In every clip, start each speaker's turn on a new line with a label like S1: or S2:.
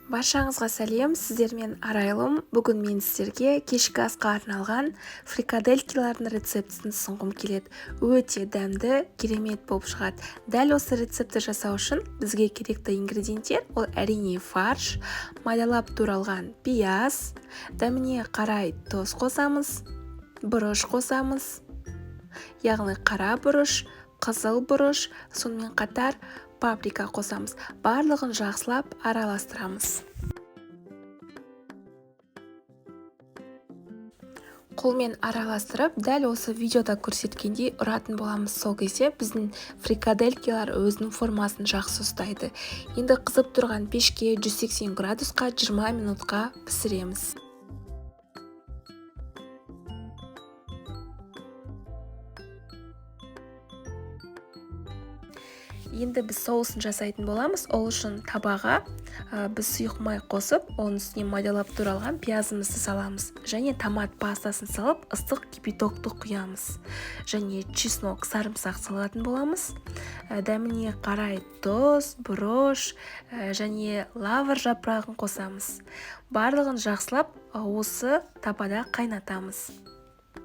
S1: Баршаңызға сәлем, сіздермен Арайлым. Бүгін мен сіздерге кешкі асқа арналған фрикаделькилардың рецептісін ұсынғым келеді. Өте дәмді, керемет болып шығады. Дәл осы рецепті жасау үшін бізге керекті ингредиенттер ол әрине фарш, майдалап туралған пияз, дәміне қарай тұз қосамыз, бұрыш қосамыз, яғни қара бұрыш, қызыл бұрыш, сонымен қатар паприка қосамыз. Барлығын жақсылап араластырамыз. Қолмен араластырып, дәл осы видеода көрсеткендей ұратын боламыз. Сол кезде біздің фрикаделькилар өзінің формасын жақсы ұстайды. Енді қызып тұрған пешке 180 градусқа 20 минутқа пісіреміз. Енді біз соусын жасайтын боламыз. Ол үшін табаға біз сұйық май қосып, оның үстіне майдалап туралған пиязымызды саламыз. Және томат пастасын салып, ыстық кипятокты құямыз. Және чеснок, сарымсақ салатын боламыз. Дәміне қарай тұз, бұрыш және лавр жапырағын қосамыз. Барлығын жақсылап осы табада қайнатамыз.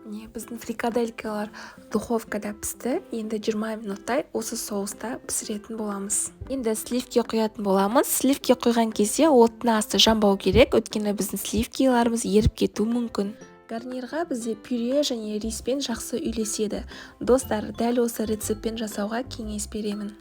S1: Біздің фрикаделькалар духовкада пісті. Енді 20 минуттай осы соуста пісіретін боламыз. Енді сливки құятын боламыз. Сливки құйған кезде оттың асты жанбау керек, өйткені біздің сливкиларымыз еріп кетуі мүмкін. Гарнирға бізде пюре және риспен жақсы үйлеседі. Достар, дәл осы рецептпен жасауға кеңес беремін.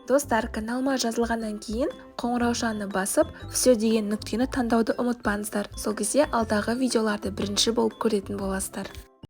S1: Достар, каналыма жазылғаннан кейін қоңыраушаны басып, все деген нүктені таңдауды ұмытпаңыздар. Сол кезде алдағы видеоларды бірінші болып көретін боласыздар.